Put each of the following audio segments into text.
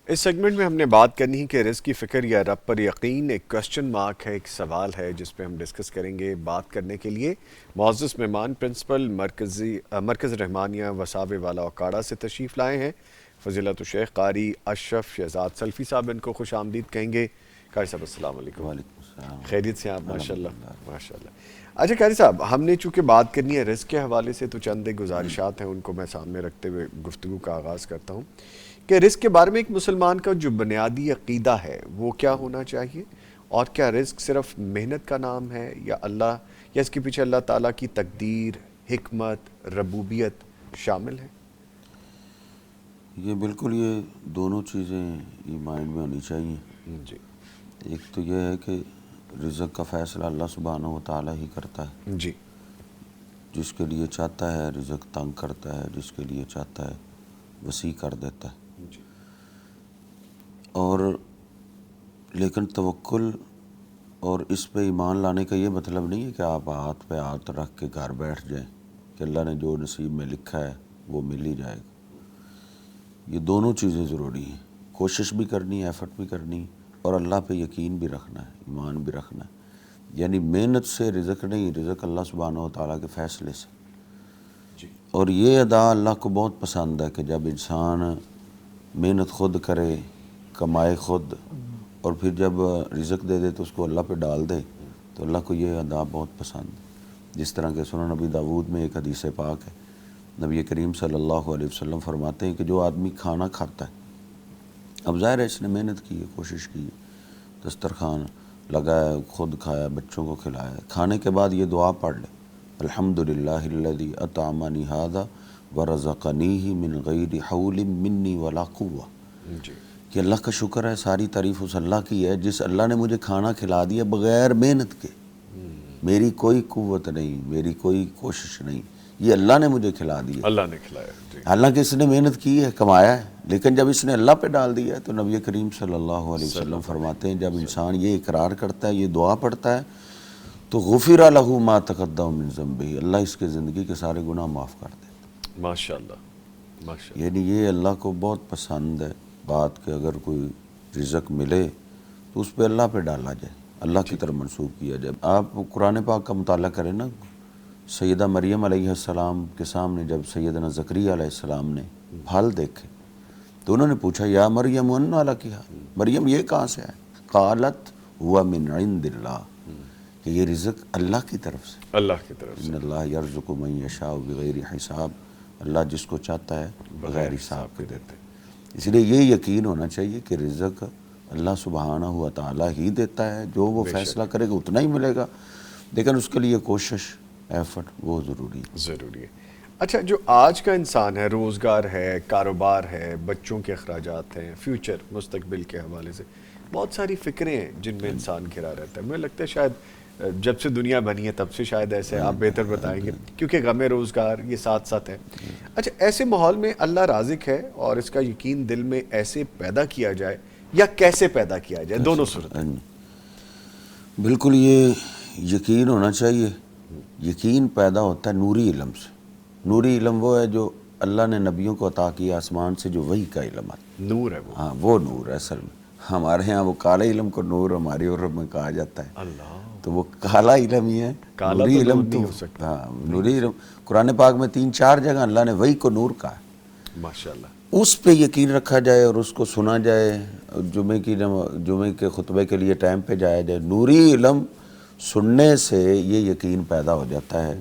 اس segment میں ہم نے بات کرنی ہے کہ رزق کی فکر یا رب پر یقین ایک کوشچن مارک ہے، ایک سوال ہے جس پہ ہم ڈسکس کریں گے۔ بات کرنے کے لیے معزز مہمان پرنسپل مرکز رحمانیہ وساوے والا اوکاڑا سے تشریف لائے ہیں، فضیلت الشیخ قاری اشرف شہزاد سلفی صاحب ان کو خوش آمدید کہیں گے۔ قاری صاحب السلام علیکم، وعلیکم السلام خیریت سے ہیں آپ؟ ماشاءاللہ الحمدللہ۔ ماشاءاللہ۔ اچھا قاری صاحب، ہم نے چونکہ بات کرنی ہے رزق کے حوالے سے تو چند ایک گزارشات ہیں، ان کو میں سامنے رکھتے ہوئے گفتگو کا آغاز کرتا ہوں کہ رزق کے بارے میں ایک مسلمان کا جو بنیادی عقیدہ ہے وہ کیا ہونا چاہیے، اور کیا رزق صرف محنت کا نام ہے یا اس کے پیچھے اللہ تعالیٰ کی تقدیر، حکمت، ربوبیت شامل ہے؟ یہ بالکل یہ دونوں چیزیں یہ مائنڈ میں ہونی چاہیے۔ جی ایک تو یہ ہے کہ رزق کا فیصلہ اللہ سبحانہ و تعالیٰ ہی کرتا ہے، جی جس کے لیے چاہتا ہے رزق تنگ کرتا ہے، جس کے لیے چاہتا ہے وسیع کر دیتا ہے۔ جی اور لیکن توکل اور اس پہ ایمان لانے کا یہ مطلب نہیں ہے کہ آپ ہاتھ پہ ہاتھ رکھ کے گھر بیٹھ جائیں کہ اللہ نے جو نصیب میں لکھا ہے وہ مل ہی جائے گا۔ یہ دونوں چیزیں ضروری ہیں، کوشش بھی کرنی ہے، ایفرٹ بھی کرنی ہے، اور اللہ پہ یقین بھی رکھنا ہے، ایمان بھی رکھنا ہے۔ یعنی محنت سے رزق نہیں، رزق اللہ سبحانہ و تعالیٰ کے فیصلے سے۔ جی اور یہ ادا اللہ کو بہت پسند ہے کہ جب انسان محنت خود کرے، کمائے خود، اور پھر جب رزق دے دے تو اس کو اللہ پہ ڈال دے، تو اللہ کو یہ ادا بہت پسند ہے۔ جس طرح کہ سنن نبی داود میں ایک حدیث پاک ہے، نبی کریم صلی اللہ علیہ وسلم فرماتے ہیں کہ جو آدمی کھانا کھاتا ہے، اب ظاہر ہے اس نے محنت کی ہے، کوشش کی ہے، دسترخوان لگایا، خود کھایا، بچوں کو کھلایا، کھانے کے بعد یہ دعا پڑھ لے، الحمدللہ الذی اطعمنی ھذا ورزقنیہ من غیر حول منی ولا قوہ، جی کہ اللہ کا شکر ہے، ساری تعریف اس اللہ کی ہے جس اللہ نے مجھے کھانا کھلا دیا بغیر محنت کے، میری کوئی قوت نہیں، میری کوئی کوشش نہیں، یہ اللہ نے مجھے کھلا دیا۔ اللہ نے کھلایا۔ جی حالانکہ اس نے محنت کی ہے، کمایا ہے، لیکن جب اس نے اللہ پہ ڈال دیا ہے تو نبی کریم صلی اللہ علیہ وسلم فرماتے ہیں جب انسان یہ اقرار کرتا ہے، یہ دعا پڑھتا ہے، تو غفر لہ ما تقدم من ذنبہ، اللہ اس کے زندگی کے سارے گناہ معاف کر دیتا ماشاءاللہ ماشاءاللہ۔ ہے۔ یعنی یہ اللہ کو بہت پسند ہے بات کہ اگر کوئی رزق ملے تو اس پہ اللہ پہ ڈالا جائے، اللہ کی طرف منسوب کیا جائے۔ آپ قرآن پاک کا مطالعہ کریں نا، سیدہ مریم علیہ السلام کے سامنے جب سیدنا زکریا علیہ السلام نے پھل دیکھے تو انہوں نے پوچھا یا مریم ان لکی ھذا، مریم یہ کہاں سے ہے؟ قالت ہوا من عند اللہ، کہ یہ رزق اللہ کی طرف سے، اللہ کی طرف سے، ان اللہ یرزق من یشاء بغیر حساب، اللہ جس کو چاہتا ہے بغیر حساب کے دیتے۔ اس لیے یہ یقین ہونا چاہیے کہ رزق اللہ سبحانہ و تعالیٰ ہی دیتا ہے، جو وہ فیصلہ کرے گا اتنا ہی ملے گا، لیکن اس کے لیے کوشش، ایفرٹ وہ ضروری ہے۔ ضروری ہے۔ اچھا، جو آج کا انسان ہے، روزگار ہے، کاروبار ہے، بچوں کے اخراجات ہیں، فیوچر مستقبل کے حوالے سے بہت ساری فکریں ہیں جن میں انسان گھرا رہتا ہے۔ مجھے لگتا ہے شاید جب سے دنیا بنی ہے تب سے شاید ایسے، آپ بہتر بتائیں گے کیونکہ غم روزگار یہ ساتھ ساتھ ہے۔ اچھا، ایسے ماحول میں اللہ رازق ہے اور اس کا یقین دل میں ایسے پیدا کیا جائے یا کیسے پیدا کیا جائے، دونوں صورتیں؟ بالکل یہ یقین ہونا چاہیے۔ یقین پیدا ہوتا ہے نوری علم سے۔ نوری علم وہ ہے جو اللہ نے نبیوں کو عطا کیا آسمان سے، جو وحی کا علم ہے، نور ہے وہ۔ ہاں وہ نور ہے اصل میں۔ ہمارے ہاں وہ کالے علم کو نور ہماری عرب میں کہا جاتا ہے، اللہ، تو وہ کالا علم ہی ہے۔ کالا نوری تو علم نور تو نہیں ہو سکتا۔ ہاں نوری علم قرآن پاک میں 3-4 جگہ اللہ نے وحی کو نور کہا ہے، ماشاءاللہ۔ اس پہ یقین رکھا جائے اور اس کو سنا جائے، جمعے کے خطبے کے لیے ٹائم پہ جایا جائے۔ نوری علم سننے سے یہ یقین پیدا ہو جاتا ہے،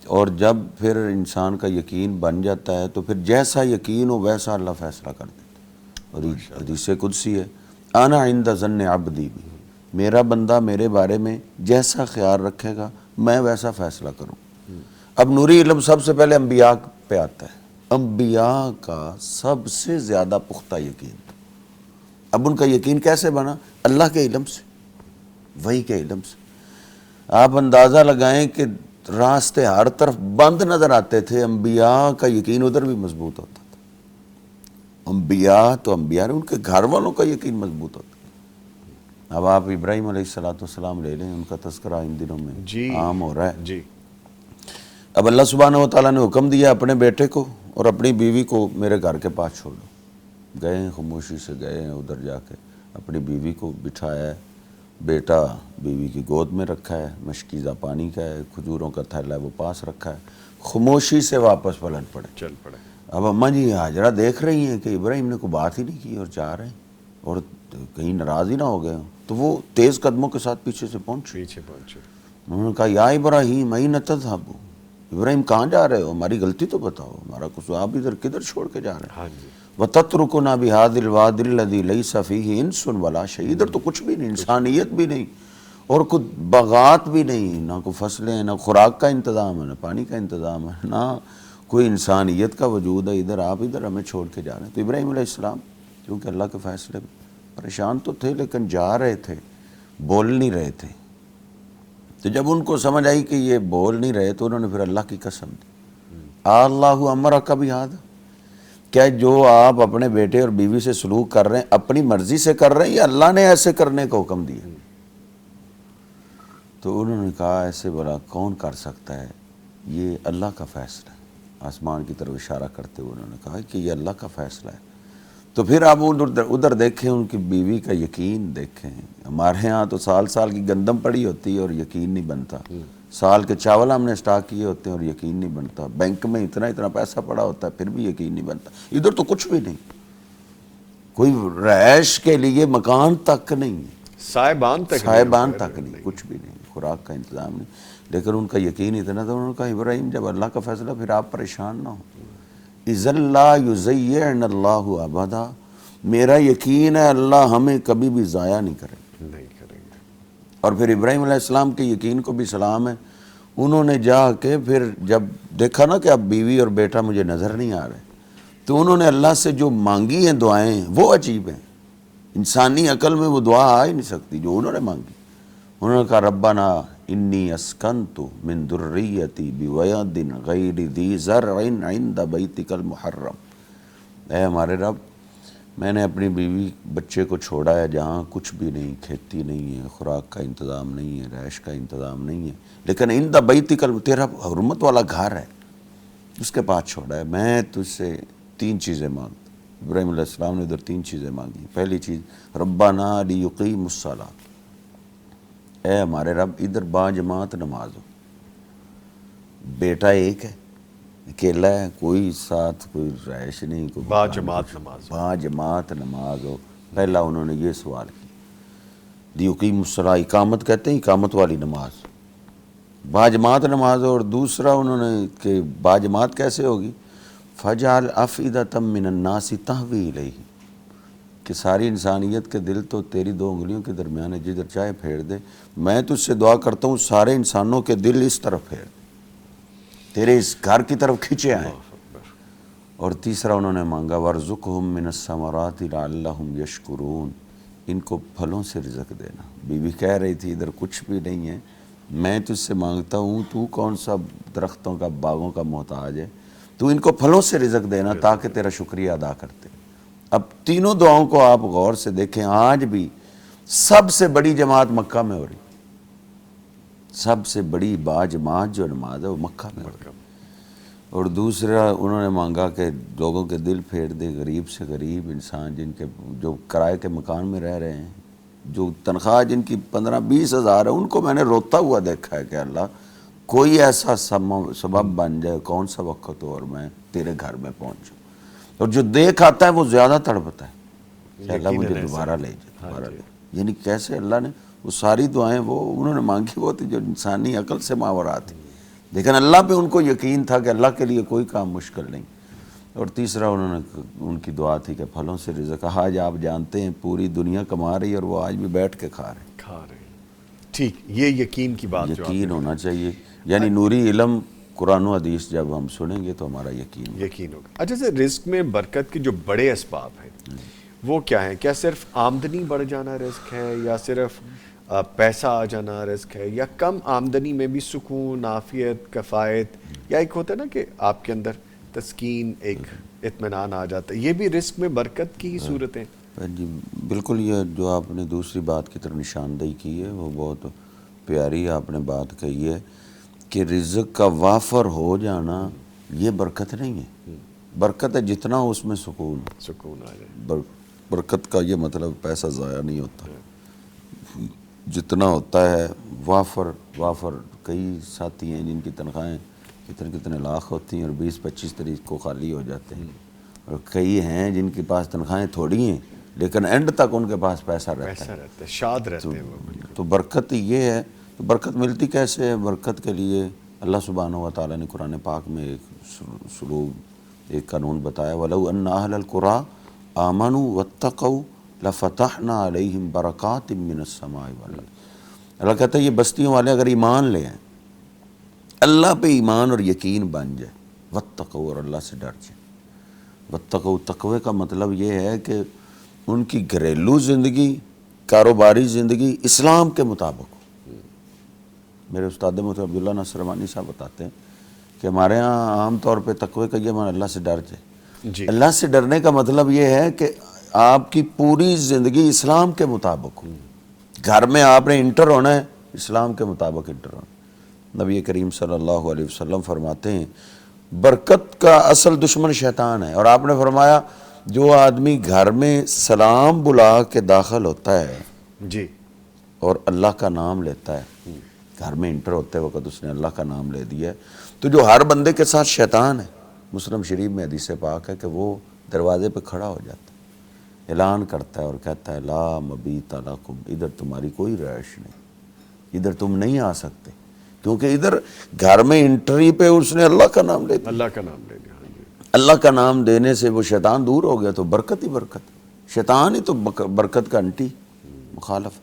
اور جب پھر انسان کا یقین بن جاتا ہے تو پھر جیسا یقین ہو ویسا اللہ فیصلہ کر دیتا ہے۔ اور حدیث قدسی ہے، انا عند ظن عبدی بھی، میرا بندہ میرے بارے میں جیسا خیال رکھے گا میں ویسا فیصلہ کروں۔ اب نوری علم سب سے پہلے انبیاء پہ آتا ہے، انبیاء کا سب سے زیادہ پختہ یقین۔ اب ان کا یقین کیسے بنا؟ اللہ کے علم سے، وحی کے علم سے۔ آپ اندازہ لگائیں کہ راستے ہر طرف بند نظر آتے تھے، انبیاء کا یقین ادھر بھی مضبوط ہوتا تھا۔ انبیاء تو انبیاء، ان کے گھر والوں کا یقین مضبوط ہوتا تھا۔ اب آپ ابراہیم علیہ السلام لے لیں، ان کا تذکرہ ان دنوں میں جی عام ہو رہا ہے۔ جی اب اللہ سبحانہ و تعالیٰ نے حکم دیا اپنے بیٹے کو اور اپنی بیوی کو میرے گھر کے پاس چھوڑ دو، گئے ہیں خاموشی سے گئے ہیں ادھر جا کے اپنی بیوی کو بٹھایا ہے, بیٹا بیوی کی گود میں رکھا ہے, مشکیزہ پانی کا ہے, کھجوروں کا تھیلا ہے وہ پاس رکھا ہے, خاموشی سے واپس پلٹ پڑے. چل پڑے. اب اماں جی ہاجرہ دیکھ رہی ہیں کہ ابراہیم نے کوئی بات ہی نہیں کی اور جا رہے ہیں, اور کہیں ناراض ہی نہ ہو گئے ہوں. تو وہ تیز قدموں کے ساتھ پیچھے سے پہنچے. انہوں نے کہا یا ابراہیم این تذهب, ابراہیم کہاں جا رہے ہو, ہماری غلطی تو بتاؤ, ہمارا کچھ آپ ادھر کدھر چھوڑ کے جا رہے ہیں. ہاں جی. وَتَتْرُكُنَا بِهَذِا الْوَادِ الَّذِي لَيْسَ فِيهِ إِنسٌ وَلَا شَيْءٌ, ادھر تو کچھ بھی نہیں, انسانیت بھی نہیں اور کچھ باغات بھی نہیں, نہ کوئی فصلیں, نہ خوراک کا انتظام ہے, نہ پانی کا انتظام ہے, نہ کوئی انسانیت کا وجود ہے ادھر, آپ ادھر ہمیں چھوڑ کے جا رہے ہیں. تو ابراہیم علیہ السلام کیونکہ اللہ کے فیصلے میں پریشان تو تھے لیکن جا رہے تھے, بول نہیں رہے تھے. تو جب ان کو سمجھ آئی کہ یہ بول نہیں رہے تو انہوں نے پھر اللہ کی قسم دی, اللہ امرک بہذا, کیا جو آپ اپنے بیٹے اور بیوی سے سلوک کر رہے ہیں اپنی مرضی سے کر رہے ہیں یا اللہ نے ایسے کرنے کا حکم دیا؟ تو انہوں نے کہا ایسے بولا کون کر سکتا ہے, یہ اللہ کا فیصلہ ہے. آسمان کی طرف اشارہ کرتے ہوئے انہوں نے کہا کہ یہ اللہ کا فیصلہ ہے. تو پھر آپ ادھر دیکھیں, ان کی بیوی کا یقین دیکھیں. ہمارے ہاں تو سال سال کی گندم پڑی ہوتی ہے اور یقین نہیں بنتا, سال کے چاول ہم نے اسٹاک کیے ہوتے ہیں اور یقین نہیں بنتا, بینک میں اتنا پیسہ پڑا ہوتا ہے پھر بھی یقین نہیں بنتا. ادھر تو کچھ بھی نہیں, کوئی رہائش کے لیے مکان تک نہیں, صاحبان تک نہیں, کچھ بھی نہیں, خوراک کا انتظام نہیں. لیکن ان کا یقین اتنا تھا, انہوں نے کہا ابراہیم جب اللہ کا فیصلہ پھر آپ پریشان نہ ہو. اذا لا یضیعن اللہ ابدا, میرا یقین ہے اللہ ہمیں کبھی بھی ضائع نہیں کرے. اور پھر ابراہیم علیہ السلام کے یقین کو بھی سلام ہے. انہوں نے جا کے پھر جب دیکھا نا کہ اب بیوی اور بیٹا مجھے نظر نہیں آ رہے, تو انہوں نے اللہ سے جو مانگی ہیں دعائیں وہ عجیب ہیں, انسانی عقل میں وہ دعا آ ہی نہیں سکتی جو انہوں نے مانگی. انہوں نے کہا ربنا انی اسکنت من ذریتی بواد غیر ذی زرع عند بیتک المحرم, اے ہمارے رب میں نے اپنی بیوی بچے کو چھوڑا ہے جہاں کچھ بھی نہیں, کھیتی نہیں ہے, خوراک کا انتظام نہیں ہے, رہائش کا انتظام نہیں ہے, لیکن عند بیتک تیرا حرمت والا گھر ہے اس کے پاس چھوڑا ہے. میں تجھ سے 3 چیزیں مانگتا. ابراہیم علیہ السلام نے ادھر 3 چیزیں مانگی. پہلی چیز ربنا لیقیم الصلاۃ, اے ہمارے رب ادھر باجماعت نماز ہو. بیٹا ایک ہے, اکیلا ہے, کوئی ساتھ کوئی رہائش نہیں, کوئی باجماعت نماز ہو. پہلا انہوں نے یہ سوال کیا. لیقیم الصلاۃ, اقامت کہتے ہیں اقامت والی نماز, باجماعت نماز ہو. اور دوسرا انہوں نے کہ باجماعت کیسے ہوگی, فجعل افئدۃ من الناس تہوی الیہ, کہ ساری انسانیت کے دل تو تیری 2 انگلیوں کے درمیان ہے, جدھر چاہے پھیر دے. میں تجھ سے دعا کرتا ہوں سارے انسانوں کے دل اس طرف پھیر, تیرے اس گھر کی طرف کھینچے آئیں. اور تیسرا انہوں نے مانگا وارزقہم من الثمرات لعلہم یشکرون, ان کو پھلوں سے رزق دینا. بیوی کہہ رہی تھی ادھر کچھ بھی نہیں ہے, میں تجھ سے مانگتا ہوں, تو کون سا درختوں کا باغوں کا محتاج ہے, تو ان کو پھلوں سے رزق دینا تاکہ تیرا شکریہ ادا کرتے. اب تینوں دعاؤں کو آپ غور سے دیکھیں, آج بھی سب سے بڑی جماعت مکہ میں ہو رہی, سب سے بڑی باجماعت جو نماز ہے وہ مکہ میں ہو رہی. اور دوسرا انہوں نے مانگا کہ لوگوں کے دل پھیر دے, غریب سے غریب انسان جن کے جو کرائے کے مکان میں رہ رہے ہیں, جو تنخواہ جن کی 15-20 ہزار ہے, ان کو میں نے روتا ہوا دیکھا ہے کہ اللہ کوئی ایسا سبب بن جائے, کون سا وقت ہو اور میں تیرے گھر میں پہنچوں. اور جو دیکھ آتا ہے وہ زیادہ تڑپتا ہے کہ اللہ مجھے دوبارہ لے جائے, یعنی کیسے اللہ نے وہ ساری دعائیں وہ انہوں نے مانگی وہ تھی جو انسانی عقل سے ماورا تھی, لیکن اللہ پہ ان کو یقین تھا کہ اللہ کے لیے کوئی کام مشکل نہیں. اور تیسرا انہوں نے ان کی دعا تھی کہ پھلوں سے رزق. آج آپ جانتے ہیں پوری دنیا کما رہی ہے اور وہ آج بھی بیٹھ کے کھا رہے ہیں. ٹھیک, یہ یقین کی بات, یقین ہونا چاہیے. یعنی نوری علم قرآن و حدیث جب ہم سنیں گے تو ہمارا یقین ہوگا. اچھا سر, رزق میں برکت کے جو بڑے اسباب ہیں وہ کیا ہیں؟ کیا صرف آمدنی بڑھ جانا رزق ہے, یا صرف پیسہ آ جانا رزق ہے, یا کم آمدنی میں بھی سکون, عافیت, کفایت, یا ایک ہوتا ہے نا کہ آپ کے اندر تسکین, ایک اطمینان آ جاتا ہے, یہ بھی رزق میں برکت کی ہی صورتیں؟ جی بالکل, یہ جو آپ نے دوسری بات کی طرف نشاندہی کی ہے وہ بہت پیاری آپ نے بات کہی ہے کہ رزق کا وافر ہو جانا یہ برکت نہیں ہے, برکت ہے جتنا ہو اس میں سکون، سکون آ جائے. برکت کا یہ مطلب پیسہ ضائع نہیں ہوتا، جتنا ہوتا ہے وافر. کئی ساتھی ہیں جن کی تنخواہیں کتنے لاکھ ہوتی ہیں اور 20-25 تاریخ کو خالی ہو جاتے ہیں، اور کئی ہیں جن کے پاس تنخواہیں تھوڑی ہیں لیکن اینڈ تک ان کے پاس پیسہ رہتا ہے. شاد رہتے ہیں وہ. بالکل. تو برکت یہ ہے. تو برکت ملتی کیسے ہے؟ برکت کے لیے اللہ سبحانہ و تعالیٰ نے قرآن پاک میں ایک سلوک، ایک قانون بتایا، وَلَوْ أَنَّ أَهْلَ الْقُرَىٰ آمَنُوا وَاتَّقَوْا لَفَتَحْنَا عَلَيْهِمْ بَرَكَاتٍ مِّنَ السَّمَاءِ وَالْأَرْضِ. اللہ کہتا ہے یہ بستیوں والے اگر ایمان لے آئیں، اللہ پہ ایمان اور یقین بن جائے، وَاتَّقَوْا، اور اللہ سے ڈر جائے. وَاتَّقَوْا، تقوی کا مطلب یہ ہے کہ ان کی گھریلو زندگی، کاروباری زندگی اسلام کے مطابق ہو. میرے استاد محترم عبداللہ ناصر رحمانی صاحب بتاتے ہیں کہ ہمارے ہاں عام طور پہ تقوی کا یہ معنی اللہ سے ڈر جائے. جی. اللہ سے ڈرنے کا مطلب یہ ہے کہ آپ کی پوری زندگی اسلام کے مطابق ہو. گھر میں آپ نے انٹر ہونا ہے، اسلام کے مطابق انٹر ہونا. نبی کریم صلی اللہ علیہ وسلم فرماتے ہیں برکت کا اصل دشمن شیطان ہے. اور آپ نے فرمایا جو آدمی گھر میں سلام بلا کے داخل ہوتا ہے جی. اور اللہ کا نام لیتا ہے، گھر میں انٹر ہوتے وقت اس نے اللہ کا نام لے دیا ہے، تو جو ہر بندے کے ساتھ شیطان ہے، مسلم شریف میں حدیث پاک ہے کہ وہ دروازے پہ کھڑا ہو جاتا ہے، اعلان کرتا ہے اور کہتا ہے لا مبیت لکم، ادھر تمہاری کوئی رہائش نہیں، ادھر تم نہیں آ سکتے، کیونکہ ادھر گھر میں انٹری پہ اس نے اللہ کا نام لے دیا. اللہ کا نام لے لیا. ہاں جی. اللہ کا نام دینے سے وہ شیطان دور ہو گیا، تو برکت ہی برکت. شیطان ہی تو برکت کا انٹی مخالف.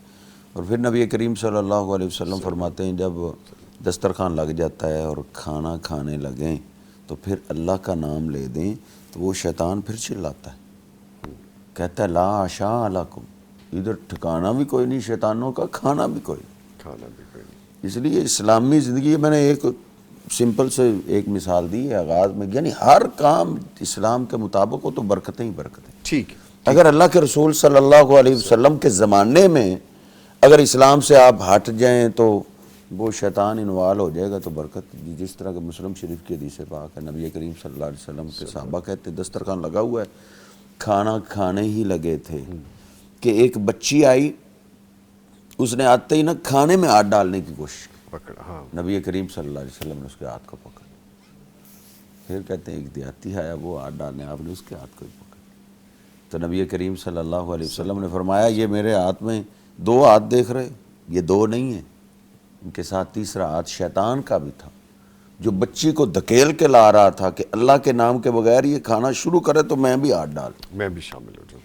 اور پھر نبی کریم صلی اللہ علیہ وسلم فرماتے ہیں جب دسترخوان لگ جاتا ہے اور کھانا کھانے لگیں تو پھر اللہ کا نام لے دیں تو وہ شیطان پھر چلاتا ہے، کہتا ہے لا عشاء لکم، ادھر ٹھکانا بھی کوئی نہیں شیطانوں کا، کھانا بھی کوئی نہیں. کھانا بھی کوئی نہیں. اس لیے اسلامی زندگی میں نے ایک سمپل سے ایک مثال دی ہے آغاز میں، یعنی ہر کام اسلام کے مطابق ہو تو برکتیں ہی برکتیں. ٹھیک. اگر اللہ کے رسول صلی اللہ علیہ وسلم کے زمانے میں اگر اسلام سے آپ ہٹ جائیں تو وہ شیطان انوال ہو جائے گا. تو برکت جس طرح کہ مسلم شریف کی حدیث پاک ہے، نبی کریم صلی اللہ علیہ وسلم کے صحابہ کہتے دسترخوان لگا ہوا ہے، کھانا کھانے ہی لگے تھے کہ ایک بچی آئی، اس نے آتے ہی نہ کھانے میں ہاتھ ڈالنے کی کوشش کی. پکڑا. ہاں. نبی کریم صلی اللہ علیہ وسلم نے اس کے ہاتھ کو پکڑا. پھر کہتے ہیں ایک دیہاتی آیا، وہ ہاتھ ڈالنے، آپ نے اس کے ہاتھ کو ہی پکڑا. تو نبی کریم صلی اللہ علیہ وسلم نے فرمایا یہ میرے ہاتھ میں 2 ہاتھ دیکھ رہے، یہ 2 نہیں ہیں، ان کے ساتھ تیسرا ہاتھ شیطان کا بھی تھا جو بچی کو دھکیل کے لا رہا تھا کہ اللہ کے نام کے بغیر یہ کھانا شروع کرے تو میں بھی ہاتھ ڈال دوں. میں بھی شامل ہو جاؤں.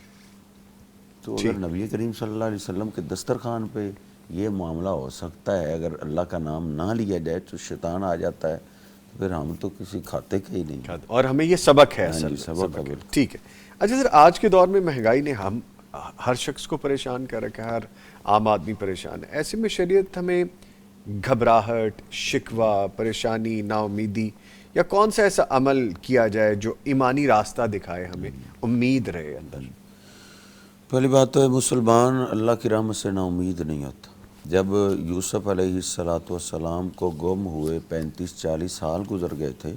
تو اگر نبی کریم صلی اللہ علیہ وسلم کے دسترخوان پہ یہ معاملہ ہو سکتا ہے، اگر اللہ کا نام نہ لیا جائے تو شیطان آ جاتا ہے، تو پھر ہم تو کسی کھاتے کے ہی نہیں. اور ہمیں یہ سبق ہے اصل میں. سبق ہے. ٹھیک ہے. اچھا سر، آج کے دور میں مہنگائی نے ہم ہر شخص کو پریشان کر رکھا ہے، ہر عام آدمی پریشان ہے. ایسے میں شریعت ہمیں گھبراہٹ، شکوہ، پریشانی، نا امیدی یا کون سا ایسا عمل کیا جائے جو ایمانی راستہ دکھائے، ہمیں امید رہے اندر؟ پہلی بات تو ہے مسلمان اللہ کی رحمت سے نا امید نہیں ہوتا. جب یوسف علیہ السلام کو گم ہوئے 35-40 سال گزر گئے تھے،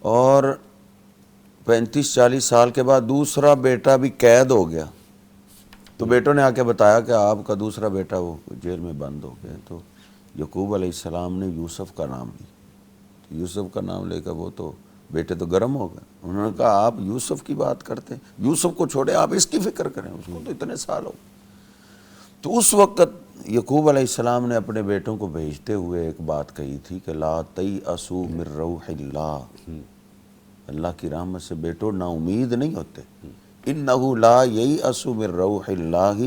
اور 35-40 سال کے بعد دوسرا بیٹا بھی قید ہو گیا، تو بیٹوں نے آ کے بتایا کہ آپ کا دوسرا بیٹا وہ جیل میں بند ہو گیا. تو یعقوب علیہ السلام نے یوسف کا نام لیا. یوسف کا نام لے کر وہ تو بیٹے تو گرم ہو گئے. انہوں نے کہا آپ یوسف کی بات کرتے ہیں، یوسف کو چھوڑے، آپ اس کی فکر کریں، اس کو تو اتنے سال ہو. تو اس وقت یعقوب علیہ السلام نے اپنے بیٹوں کو بھیجتے ہوئے ایک بات کہی تھی کہ لا تیأسوا من روح اللہ، اللہ کی رحمت سے بیٹوں نا امید نہیں ہوتے. انہ لا ییأس من روح اللہ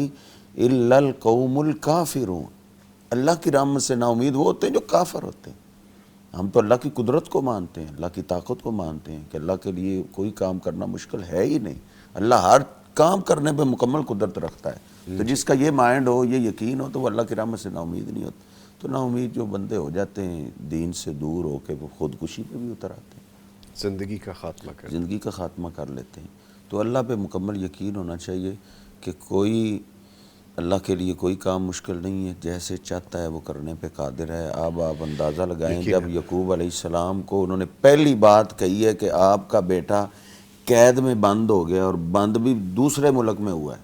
الا القوم الکافرون، اللہ کی رحمت سے نا امید وہ ہوتے ہیں جو کافر ہوتے ہیں. ہم تو اللہ کی قدرت کو مانتے ہیں، اللہ کی طاقت کو مانتے ہیں کہ اللہ کے لیے کوئی کام کرنا مشکل ہے ہی نہیں، اللہ ہر کام کرنے پہ مکمل قدرت رکھتا ہے. تو جس کا یہ مائنڈ ہو، یہ یقین ہو، تو وہ اللہ کی رحمت سے نا امید نہیں ہوتا. تو نا امید جو بندے ہو جاتے ہیں دین سے دور ہو کے، وہ خودکشی پہ بھی اتر آتے ہیں، زندگی کا خاتمہ کر لیتے ہیں. تو اللہ پہ مکمل یقین ہونا چاہیے کہ کوئی اللہ کے لیے کوئی کام مشکل نہیں ہے، جیسے چاہتا ہے وہ کرنے پہ قادر ہے۔ اب آپ اندازہ لگائیں جب یعقوب علیہ السلام کو انہوں نے پہلی بات کہی ہے کہ آپ کا بیٹا قید میں بند ہو گیا، اور بند بھی دوسرے ملک میں ہوا ہے،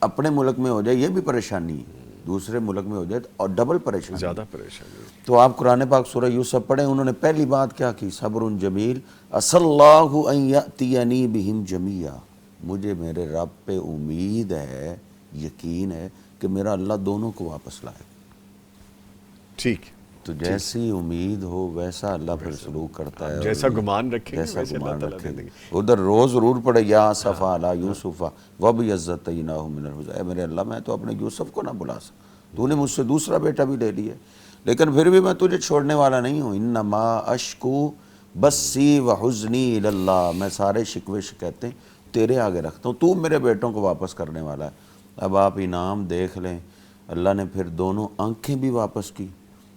اپنے ملک میں ہو جائے یہ بھی پریشانی ہے، دوسرے ملک میں ہو جائے اور ڈبل پریشانی، زیادہ پریشانی۔ تو آپ قرآن پاک سورہ یوسف پڑھیں، انہوں نے پہلی بات کیا کی؟ صبر جمیل، عسى اللہ ان یأتینی بہم جمیعا، مجھے میرے رب پہ امید ہے، یقین ہے کہ میرا اللہ دونوں کو واپس لائے۔ ٹھیک، تو جیسی امید ہو ویسا اللہ پھر سلوک کرتا ہے، جیسا گمان رکھیں گے جیسا ویسے اللہ گمان تعالیٰ رکھیں دے گے۔ دیں گے۔ ادھر روز ضرور پڑھے یا اسفا علی یوسف وابیضتیناہ من الحزن، اے میرے اللہ میں تو اپنے یوسف کو نہ بلا سکتا، تو نے مجھ سے دوسرا بیٹا بھی لے لیا، لیکن پھر بھی میں تجھے چھوڑنے والا نہیں ہوں۔ انما اشکو بسی وحزنی الی اللہ، میں سارے شکوے شکایتیں تیرے آگے رکھتا ہوں، تو میرے بیٹوں کو واپس کرنے والا ہے۔ اب آپ انعام دیکھ لیں، اللہ نے پھر دونوں آنکھیں بھی واپس کی،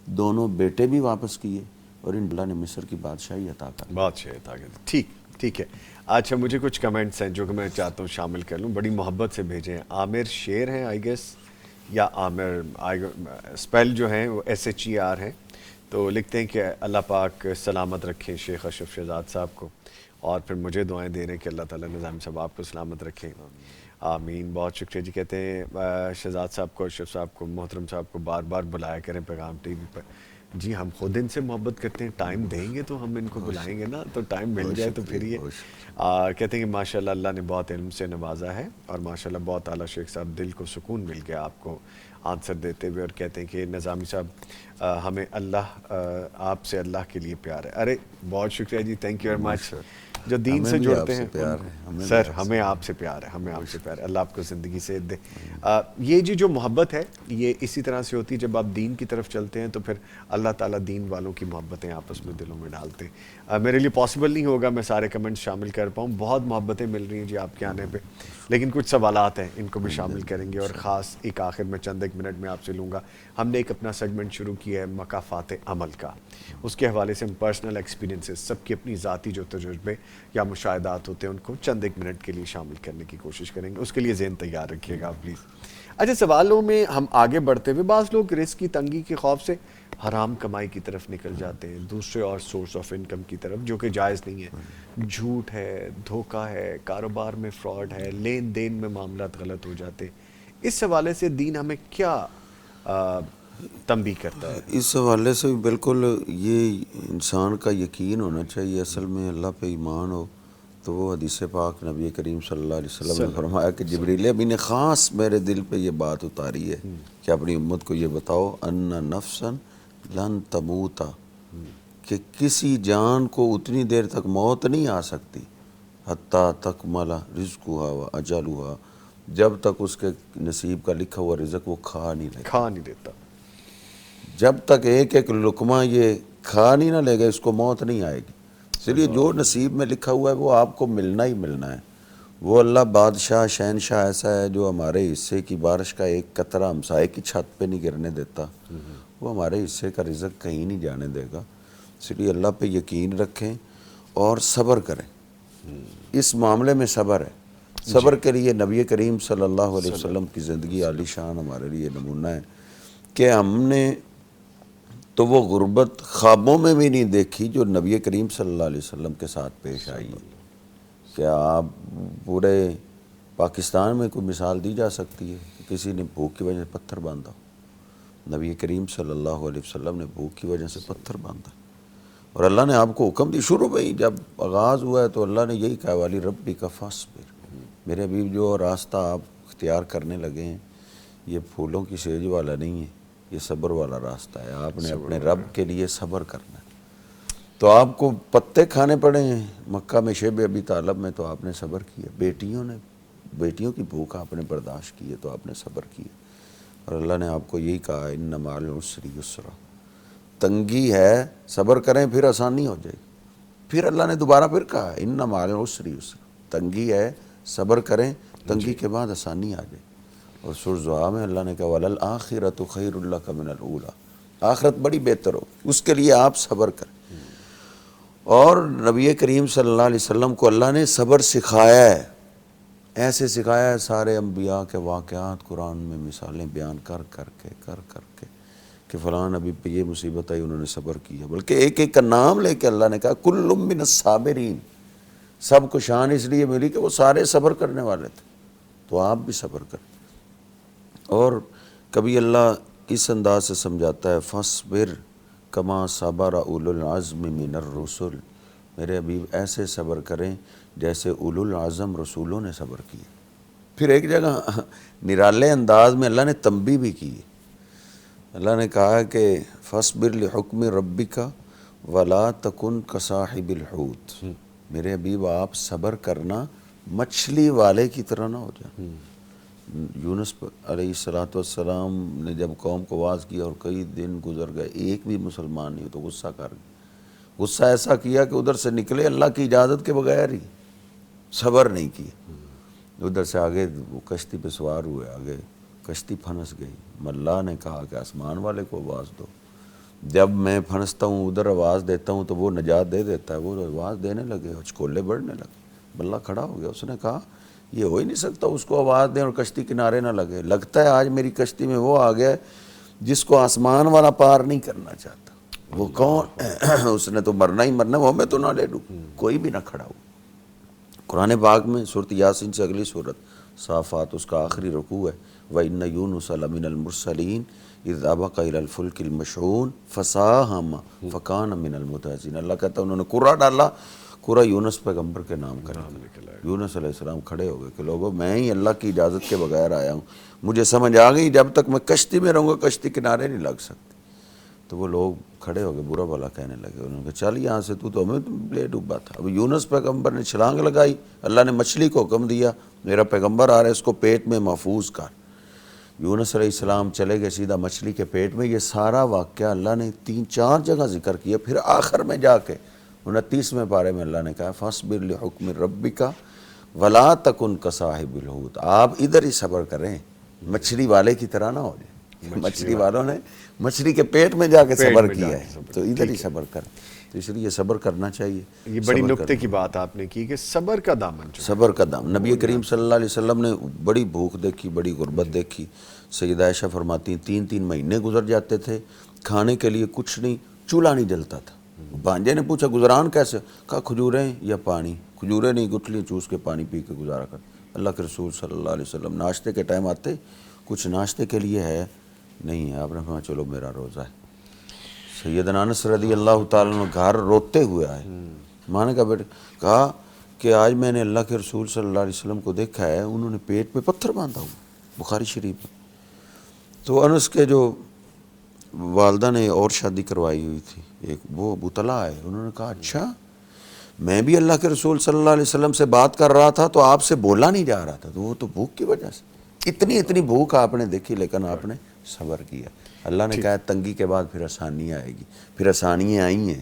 دونوں بیٹے بھی واپس کیے، اور ان اللہ نے مصر کی بادشاہی عطا کر دی۔ بادشاہ عطا کر دی۔ ٹھیک ہے۔ اچھا، مجھے کچھ کمنٹس ہیں جو کہ میں چاہتا ہوں شامل کر لوں، بڑی محبت سے بھیجے ہیں۔ عامر شیر ہیں آئی گیس، یا عامر اسپیل جو ہیں وہ SHER ہیں، تو لکھتے ہیں کہ اللہ پاک سلامت رکھیں شیخ اشرف شہزاد صاحب کو، اور پھر مجھے دعائیں دے رہے ہیں کہ اللہ تعالیٰ نظام صاحب آپ کو سلامت رکھیں، آمین۔ بہت شکریہ جی۔ کہتے ہیں شہزاد صاحب کو، اشرف صاحب کو، محترم صاحب کو بار بار بلایا کریں پیغام ٹی وی پر۔ جی ہم خود ان سے محبت کرتے ہیں، ٹائم دیں گے تو ہم ان کو بلائیں گے نا، تو ٹائم مل جائے تو پھر یہ کہتے ہیں کہ ماشاءاللہ اللہ نے بہت علم سے نوازا ہے، اور ماشاءاللہ بہت اعلیٰ شیخ صاحب، دل کو سکون مل گیا آپ کو آنسر دیتے ہوئے، اور کہتے ہیں کہ نظامی صاحب ہمیں اللہ آپ سے اللہ کے لیے پیار ہے۔ ارے بہت شکریہ جی، تھینک یو ویری مچ۔ جو دین سے جڑتے ہیں سر، ہمیں آپ سے پیار ہے، ہمیں آپ سے پیار ہے، اللہ آپ کو زندگی سے دے۔ یہ جی جو محبت ہے یہ اسی طرح سے ہوتی ہے، جب آپ دین کی طرف چلتے ہیں تو پھر اللہ تعالیٰ دین والوں کی محبتیں آپس میں دلوں میں ڈالتے ہیں۔ میرے لیے پاسبل نہیں ہوگا میں سارے کمنٹس شامل کر پاؤں، بہت محبتیں مل رہی ہیں جی آپ کے آنے پہ، لیکن کچھ سوالات ہیں ان کو بھی شامل کریں گے، اور خاص ایک آخر میں چند ایک منٹ میں آپ سے لوں گا۔ ہم نے ایک اپنا سیگمنٹ شروع کیا ہے مکافات عمل کا، اس کے حوالے سے ہم پرسنل ایکسپیرینسز، سب کی اپنی ذاتی جو تجربے یا مشاہدات ہوتے ہیں ان کو چند ایک منٹ کے لیے شامل کرنے کی کوشش کریں گے، اس کے لیے ذہن تیار رکھیے گا پلیز۔ اچھا، سوالوں میں ہم آگے بڑھتے ہوئے، بعض لوگ رزق کی تنگی کے خوف سے حرام کمائی کی طرف نکل جاتے ہیں، دوسرے اور سورس آف انکم کی طرف، جو کہ جائز نہیں ہے، جھوٹ ہے، دھوکہ ہے، کاروبار میں فراڈ ہے، لین دین میں معاملات غلط ہو جاتے ہیں۔ اس حوالے سے دین ہمیں کیا تنبیہ کرتا ہے؟ اس حوالے سے بالکل یہ انسان کا یقین ہونا چاہیے، اصل میں اللہ پہ ایمان ہو، تو وہ حدیث پاک نبی کریم صلی اللہ علیہ وسلم نے فرمایا کہ جبریل امین نے خاص میرے دل پہ یہ بات اتاری ہے کہ اپنی امت کو یہ بتاؤ ان نفسا لن تموتا، کہ کسی جان کو اتنی دیر تک موت نہیں آ سکتی حتیٰ تکمل رزقها و اجلها، جب تک اس کے نصیب کا لکھا ہوا رزق وہ کھا نہیں دیتا، جب تک ایک ایک لقمہ یہ کھا نہیں نہ لے گا اس کو موت نہیں آئے گی۔ اس لیے جو نصیب میں لکھا ہوا ہے وہ آپ کو ملنا ہی ملنا ہے۔ وہ اللہ بادشاہ شہنشاہ ایسا ہے جو ہمارے حصے کی بارش کا ایک قطرہ ہمسائے کی چھت پہ نہیں گرنے دیتا، وہ ہمارے حصے کا رزق کہیں نہیں جانے دے گا۔ اس لیے اللہ پہ یقین رکھیں اور صبر کریں، اس معاملے میں صبر ہے۔ صبر کے لیے نبی کریم صلی اللہ علیہ وسلم کی زندگی عالی شان ہمارے لیے نمونہ ہے کہ ہم نے تو وہ غربت خوابوں میں بھی نہیں دیکھی جو نبی کریم صلی اللہ علیہ وسلم کے ساتھ پیش آئی ہے۔ کیا آپ پورے پاکستان میں کوئی مثال دی جا سکتی ہے کہ کسی نے بھوک کی وجہ سے پتھر باندھا؟ نبی کریم صلی اللہ علیہ وسلم نے بھوک کی وجہ سے پتھر باندھا، اور اللہ نے آپ کو حکم دی شروع میں ہی، جب آغاز ہوا ہے تو اللہ نے یہی کہا والی ربی کا فاصبر، میرے حبیب جو راستہ آپ اختیار کرنے لگے ہیں یہ پھولوں کی سیج والا نہیں ہے، یہ صبر والا راستہ ہے، آپ نے اپنے رب کے لیے صبر کرنا ہے۔ تو آپ کو پتے کھانے پڑے ہیں مکہ میں شیب ابی طالب میں، تو آپ نے صبر کیا، بیٹیوں کی بھوک آپ نے برداشت کی ہے تو آپ نے صبر کیا، اور اللہ نے آپ کو یہی کہا ان مع العسر یسرا، تنگی ہے صبر کریں پھر آسانی ہو جائے گی۔ پھر اللہ نے دوبارہ پھر کہا ان مع العسر یسرا، تنگی ہے صبر کریں، تنگی کے بعد آسانی آ جائے۔ اور سورۃ ضحیٰ میں اللہ نے کہا وَلَلْآخِرَةُ خَيْرٌ لَكَ مِنَ الْأُولَىٰ، آخرت بڑی بہتر ہو، اس کے لیے آپ صبر کریں۔ اور نبی کریم صلی اللہ علیہ وسلم کو اللہ نے صبر سکھایا ہے، ایسے سکھایا ہے سارے انبیاء کے واقعات قرآن میں مثالیں بیان کر کر کے کہ فلاں نبی پہ یہ مصیبت آئی انہوں نے صبر کیا، بلکہ ایک ایک کا نام لے کے اللہ نے کہا کل من الصابرین، سب کو شان اس لیے ملی کہ وہ سارے صبر کرنے والے تھے، تو آپ بھی صبر کریں۔ اور کبھی اللہ اس انداز سے سمجھاتا ہے فاصبر کما صبر اولو العزم من الرسل، میرے حبیب ایسے صبر کریں جیسے اولو العزم رسولوں نے صبر کیا۔ پھر ایک جگہ نرالے انداز میں اللہ نے تنبیہ بھی کی، اللہ نے کہا کہ فاصبر لحکم ربک ولا تکن کصاحب الحوت، میرے حبیب آپ صبر کرنا مچھلی والے کی طرح نہ ہو جائیں۔ یونس علیہ السلام نے جب قوم کو واعظ کیا اور کئی دن گزر گئے، ایک بھی مسلمان نہیں ہو تو غصہ کر گئے، غصہ ایسا کیا کہ ادھر سے نکلے اللہ کی اجازت کے بغیر ہی، صبر نہیں کیا، ادھر سے آگے وہ کشتی پہ سوار ہوئے، آگے کشتی پھنس گئی، ملا نے کہا کہ آسمان والے کو آواز دو، جب میں پھنستا ہوں ادھر آواز دیتا ہوں تو وہ نجات دے دیتا ہے، وہ آواز دینے لگے، ہچکولے بڑھنے لگے، ملا کھڑا ہو گیا، اس نے کہا یہ ہو ہی نہیں سکتا اس کو آواز دیں اور کشتی کنارے نہ لگے، لگتا ہے آج میری کشتی میں وہ آ گیا جس کو آسمان والا پار نہیں کرنا چاہتا، وہ کون؟ اس نے تو مرنا ہی مرنا، وہ میں تو نہ لے لوں، کوئی بھی نہ کھڑا ہو۔ قرآن پاک میں سورۃ یاسین سے اگلی سورت صافات، اس کا آخری رکوع ہے وَإِنَّ يُونُسَ لَمِنَ الْمُرْسَلِينَ إِذْ أَبَقَ إِلَى الْفُلْكِ الْمَشْحُونِ فَسَاهَمَ فَكَانَ مِنَ الْمُدْحَضِينَ، اللہ کہتا ہے انہوں نے قرہ ڈالا، قرہ یونس پیغمبر کے نام کر دیا۔ یونس علیہ السلام کھڑے ہو گئے کہ لوگوں میں ہی اللہ کی اجازت کے بغیر آیا ہوں، مجھے سمجھ آ گئی جب تک میں کشتی میں رہوں گا کشتی کنارے نہیں لگ سکتی۔ تو وہ لوگ کھڑے ہو گئے برا بھلا کہنے لگے، انہوں نے کہا چل یہاں سے، تو ہمیں لے ڈوبا تھا۔ اب یونس پیغمبر نے چھلانگ لگائی، اللہ نے مچھلی کو حکم دیا میرا پیغمبر آ رہا ہے اس کو پیٹ میں محفوظ کر، یونس علیہ السلام چلے گئے سیدھا مچھلی کے پیٹ میں۔ یہ سارا واقعہ اللہ نے 3-4 جگہ ذکر کیا، پھر آخر میں جا کے 29ویں پارے میں اللہ نے کہا فاصبر لحکم ربک ولا تکن کصاحب الحوت، آپ ادھر ہی صبر کریں، مچھلی والے کی طرح نہ ہو جائیں، مچھلی والوں نے مچھلی کے پیٹ میں جا کے صبر کیا ہے، تو ادھر ہی صبر کریں، تو اس لیے صبر کرنا چاہیے۔ یہ بڑی نکتے کی بات آپ نے کی کہ صبر کا دامن جو صبر کا دام، نبی کریم صلی اللہ علیہ وسلم نے بڑی بھوک دیکھی، بڑی غربت دیکھی، سیدہ عائشہ فرماتی ہیں 3 مہینے گزر جاتے تھے، کھانے کے لیے کچھ نہیں، چولہا نہیں جلتا تھا۔ بھانجے نے پوچھا گزران کیسے؟ کہا کھجوریں یا پانی، کھجوریں نہیں گٹھلی چوس کے پانی پی کے گزارا کر۔ اللہ کے رسول صلی اللہ علیہ وسلم ناشتے کے ٹائم آتے، کچھ ناشتے کے لیے ہے نہیں ہے، آپ نے کہا چلو میرا روزہ ہے۔ سیدنا انس رضی اللہ تعالیٰ عنہ گھر روتے ہوئے آئے، ماں نے کہا بیٹے، کہا کہ آج میں نے اللہ کے رسول صلی اللہ علیہ وسلم کو دیکھا ہے انہوں نے پیٹ پہ پتھر باندھا ہوا، بخاری شریف میں۔ تو انس کے جو والدہ نے اور شادی کروائی ہوئی تھی ایک، وہ ابو طلحہ ہے، انہوں نے کہا اچھا میں بھی اللہ کے رسول صلی اللہ علیہ وسلم سے بات کر رہا تھا تو آپ سے بولا نہیں جا رہا تھا، تو وہ تو بھوک کی وجہ سے، اتنی بھوک آپ نے دیکھی لیکن آپ نے صبر کیا۔ اللہ نے کہا تنگی کے بعد پھر آسانیاں آئے گی، پھر آسانیاں آئی ہیں،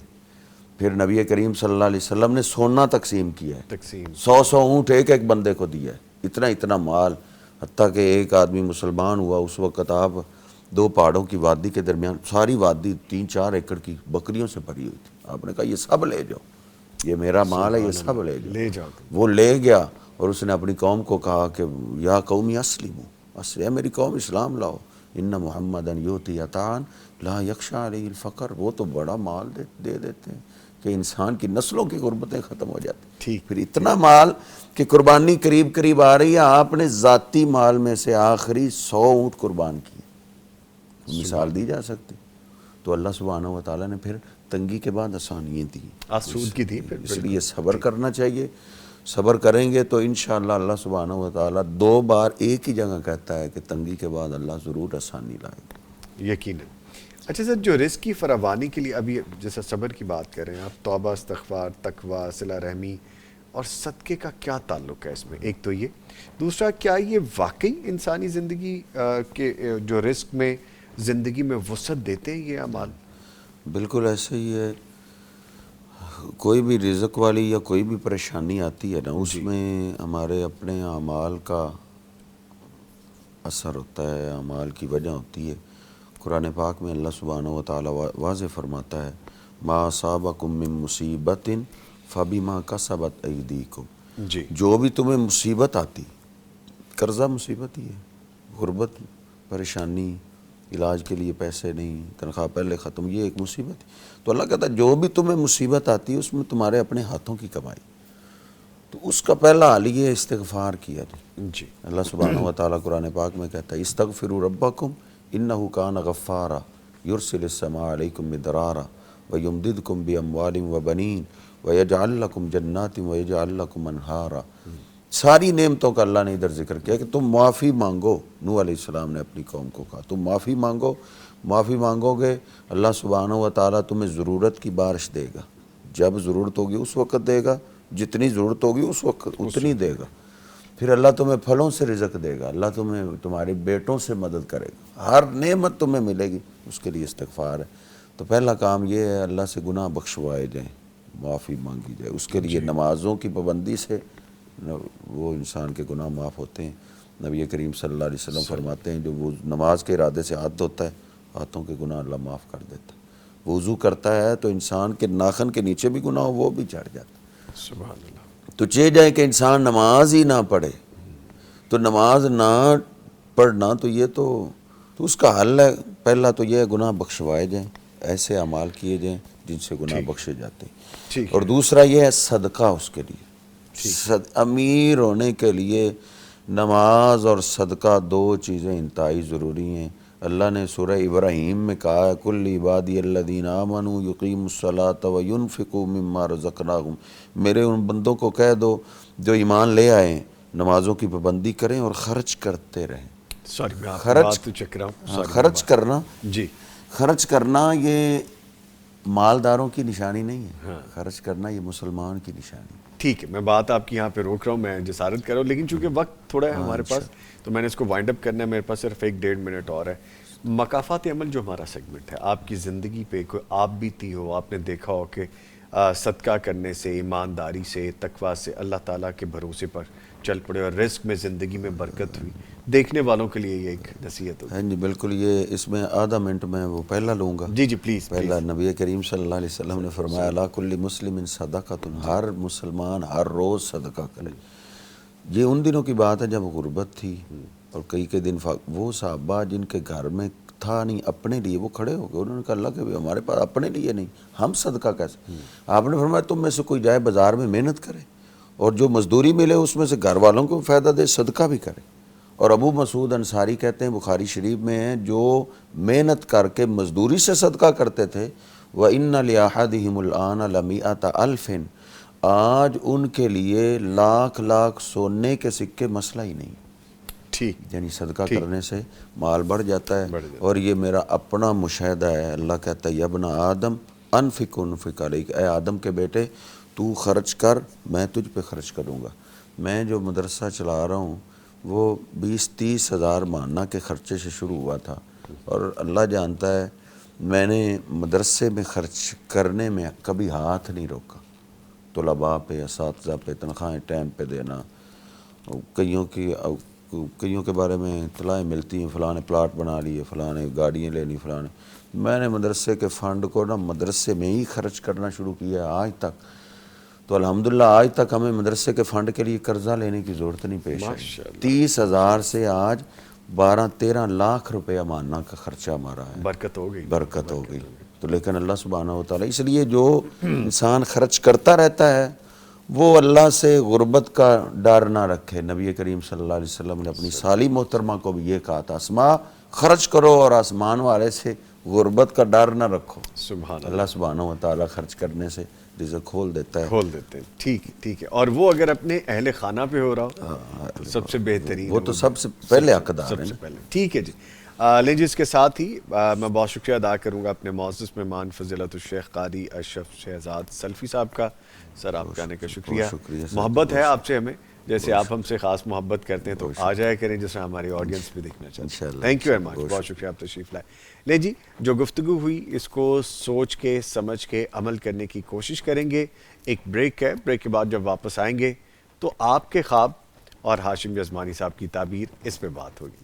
پھر نبی کریم صلی اللہ علیہ وسلم نے سونا تقسیم کیا ہے، 100 اونٹ ایک بندے کو دیا ہے، اتنا مال، حتیٰ کہ ایک آدمی مسلمان ہوا اس وقت آپ 2 پہاڑوں کی وادی کے درمیان، ساری وادی 3-4 ایکڑ کی بکریوں سے بھری ہوئی تھی، آپ نے کہا یہ سب لے جاؤ، یہ میرا مال ہے یہ سب لے جاؤ۔ وہ لے گیا اور اس نے اپنی قوم کو کہا کہ یا قومی اسلموا، میری قوم اسلام لاؤ، ان محمدا یؤتی عطاء لا یخشی علیہ الفقر، وہ تو بڑا مال دے دیتے ہیں کہ انسان کی نسلوں کی غربتیں ختم ہو جاتی، پھر اتنا مال کہ قربانی قریب آ رہی ہے، آپ نے ذاتی مال میں سے آخری 100 اونٹ قربان کیے، مثال دی جا سکتی۔ تو اللہ سبحانہ و تعالیٰ نے پھر تنگی کے بعد آسانیاں دی، آسودگی دی، اس لیے صبر کرنا چاہیے، صبر کریں گے تو انشاءاللہ اللہ سبحانہ و تعالیٰ 2 بار ایک ہی جگہ کہتا ہے کہ تنگی کے بعد اللہ ضرور آسانی لائے گا، یقیناً۔ اچھا سر، جو رزق کی فراوانی کے لیے ابھی جیسا صبر کی بات کر رہے ہیں آپ، توبہ، استغفار، تقویٰ، صلہ رحمی اور صدقے کا کیا تعلق ہے اس میں؟ ایک تو یہ، دوسرا کیا یہ واقعی انسانی زندگی کے جو رزق میں زندگی میں وسعت دیتے ہیں یہ اعمال؟ بالکل ایسے ہی ہے، کوئی بھی رزق والی یا کوئی بھی پریشانی آتی ہے نا، اس میں ہمارے اپنے اعمال کا اثر ہوتا ہے، اعمال کی وجہ ہوتی ہے۔ قرآن پاک میں اللہ سبحانہ و تعالیٰ واضح فرماتا ہے ما اصابکم من مصیبت فبما کسبت ایدیکم، جی، جو بھی تمہیں مصیبت آتی قرضہ مصیبت ہی ہے، غربت، پریشانی، علاج کے لیے پیسے نہیں، تنخواہ پہلے ختم، یہ ایک مصیبت ہے۔ تو اللہ کہتا ہے جو بھی تمہیں مصیبت آتی ہے اس میں تمہارے اپنے ہاتھوں کی کمائی، تو اس کا پہلا حل یہ استغفار کیا جائے۔ جی اللہ سبحانہ و تعالیٰ قرآن پاک میں کہتا ہے استغفروا ربکم انہ کان غفارا یرسل السماء علیکم مدرارا ویمددکم باموال وبنین ویجعل لکم جنات ویجعل لکم انہارا۔ ساری نعمتوں کا اللہ نے ادھر ذکر کیا کہ تم معافی مانگو۔ نوح علیہ السلام نے اپنی قوم کو کہا تم معافی مانگو، معافی مانگو گے اللہ سبحانہ و تعالیٰ تمہیں ضرورت کی بارش دے گا، جب ضرورت ہوگی اس وقت دے گا، جتنی ضرورت ہوگی اس وقت اتنی دے گا۔ پھر اللہ تمہیں پھلوں سے رزق دے گا، اللہ تمہیں تمہارے بیٹوں سے مدد کرے گا، ہر نعمت تمہیں ملے گی، اس کے لیے استغفار ہے۔ تو پہلا کام یہ ہے اللہ سے گناہ بخشوائے جائیں، معافی مانگی جائے، اس کے لیے نمازوں کی پابندی سے وہ انسان کے گناہ معاف ہوتے ہیں۔ نبی کریم صلی اللہ علیہ وسلم فرماتے ہیں جو وہ نماز کے ارادے سے ہاتھ دھوتا ہے ہاتھوں کے گناہ اللہ معاف کر دیتا ہے۔ وضو کرتا ہے تو انسان کے ناخن کے نیچے بھی گناہ ہو وہ بھی چڑھ جاتا ہے۔ سبحان اللہ۔ تو چاہے جائے کہ انسان نماز ہی نہ پڑھے، تو نماز نہ پڑھنا تو یہ تو اس کا حل ہے، پہلا تو یہ ہے گناہ بخشوائے جائیں، ایسے اعمال کیے جائیں جن سے گناہ بخشے جاتے ہیں۔ اور دوسرا یہ ہے صدقہ اس کے لیے، امیر ہونے کے لیے نماز اور صدقہ دو چیزیں انتہائی ضروری ہیں۔ اللہ نے سورہ ابراہیم میں کہا ہے کل عبادی الذین آمنوا یقیموا الصلاۃ وینفقوا مما رزقناہم، میرے ان بندوں کو کہہ دو جو ایمان لے آئیں نمازوں کی پابندی کریں اور خرچ کرتے رہیں۔ خرچ کرنا جی خرچ کرنا یہ مالداروں کی نشانی نہیں ہے، خرچ کرنا یہ مسلمان کی نشانی ہے۔ ٹھیک ہے، میں بات آپ کی یہاں پہ روک رہا ہوں، میں جسارت کر رہا ہوں، لیکن چونکہ وقت تھوڑا ہے ہمارے پاس تو میں نے اس کو وائنڈ اپ کرنا ہے، میرے پاس صرف 1.5 منٹ اور ہے۔ مکافات عمل جو ہمارا سیگمنٹ ہے، آپ کی زندگی پہ کوئی آپ بیتی ہو، آپ نے دیکھا ہو کہ صدقہ کرنے سے، ایمانداری سے، تقویٰ سے اللہ تعالیٰ کے بھروسے پر چل پڑے اور رزق میں زندگی میں برکت ہوئی، دیکھنے والوں کے لیے یہ ایک نصیحت ہوگی۔ ہاں جی بالکل، یہ اس میں آدھا منٹ میں وہ پہلا لوں گا۔ جی جی پلیز۔ پہلا نبی کریم صلی اللہ علیہ وسلم نے فرمایا لا کل مسلم صدقۃ، ہر مسلمان ہر روز صدقہ کرے۔ یہ ان دنوں کی بات ہے جب غربت تھی اور کئی دن وہ صحابہ جن کے گھر میں تھا نہیں اپنے لیے، وہ کھڑے ہو گئے، انہوں نے کہا اللہ کہ ہمارے پاس اپنے لیے نہیں، ہم صدقہ کیسے؟ آپ نے فرمایا تم میں سے کوئی جائے بازار میں محنت کرے اور جو مزدوری ملے اس میں سے گھر والوں کو فائدہ دے، صدقہ بھی کرے۔ اور ابو مسعود انصاری کہتے ہیں بخاری شریف میں ہیں جو محنت کر کے مزدوری سے صدقہ کرتے تھے وَإِنَّ لِأَحَدِهِمُ الْآنَ لَمِئَةَ أَلْفٍ، آج ان کے لیے لاکھ سونے کے سکے مسئلہ ہی نہیں، ٹھیک، یعنی صدقہ کرنے سے مال بڑھ جاتا ہے۔ اور یہ میرا اپنا مشاہدہ ہے، اللہ کہتا ہے یا ابن آدم انفق انفق علیک، اے آدم کے بیٹے تو خرچ کر میں تجھ پہ خرچ کروں گا۔ میں جو مدرسہ چلا رہا ہوں وہ 20-30 ہزار ماہانہ کے خرچے سے شروع ہوا تھا، اور اللہ جانتا ہے میں نے مدرسے میں خرچ کرنے میں کبھی ہاتھ نہیں روکا۔ طلباء پہ، اساتذہ پہ تنخواہیں ٹائم پہ دینا، کئیوں کے بارے میں اطلاعیں ملتی ہیں فلاں نے پلاٹ بنا لیے، فلاں نے گاڑیاں لینی، فلاں نے، میں نے مدرسے کے فنڈ کو مدرسے میں ہی خرچ کرنا شروع کیا ہے آج تک۔ تو الحمدللہ آج تک ہمیں مدرسے کے فنڈ کے لیے قرضہ لینے کی ضرورت نہیں پیش آئی۔ 30 ہزار سے آج 12-13 لاکھ روپیہ ماہانہ کا خرچہ ہمارا ہے، برکت ہو گئی، برکت ہو گئی۔ تو لیکن اللہ سبحانہ و تعالیٰ، اس لیے جو انسان خرچ کرتا رہتا ہے وہ اللہ سے غربت کا ڈر نہ رکھے۔ نبی کریم صلی اللہ علیہ وسلم نے اپنی سالی محترمہ کو بھی یہ کہا تھا اسماء خرچ کرو اور آسمان والے سے غربت کا ڈر نہ رکھو۔ سبحان اللہ سبحانہ و تعالیٰ خرچ کرنے سے رزق کھول دیتا ہے، کھول دیتے ہیں۔ ٹھیک ہے، اور وہ اگر اپنے اہل خانہ پہ ہو رہا ہو تو سب سے بہترین، وہ تو سب سے پہلے حقدار سب ہے۔ سے پہلے۔ ٹھیک ہے جی، لیجیے اس کے ساتھ ہی میں بہت شکریہ ادا کروں گا اپنے معزز مہمان فضیلت الشیخ قاری اشرف شہزاد سلفی صاحب کا۔ سر آپ کے آنے کا شکریہ، محبت ہے آپ سے ہمیں، جیسے آپ ہم سے خاص محبت کرتے ہیں تو آ جایا کریں جیسے ہماری آڈینس بھی دیکھنا چاہتے ہیں۔ تھینک یو ویری مچ، بہت شکریہ آپ تشریف لائے۔ لے جی، جو گفتگو ہوئی اس کو سوچ کے سمجھ کے عمل کرنے کی کوشش کریں گے۔ ایک بریک ہے، بریک کے بعد جب واپس آئیں گے تو آپ کے خواب اور ہاشم یزمانی صاحب کی تعبیر، اس پہ بات ہوگی۔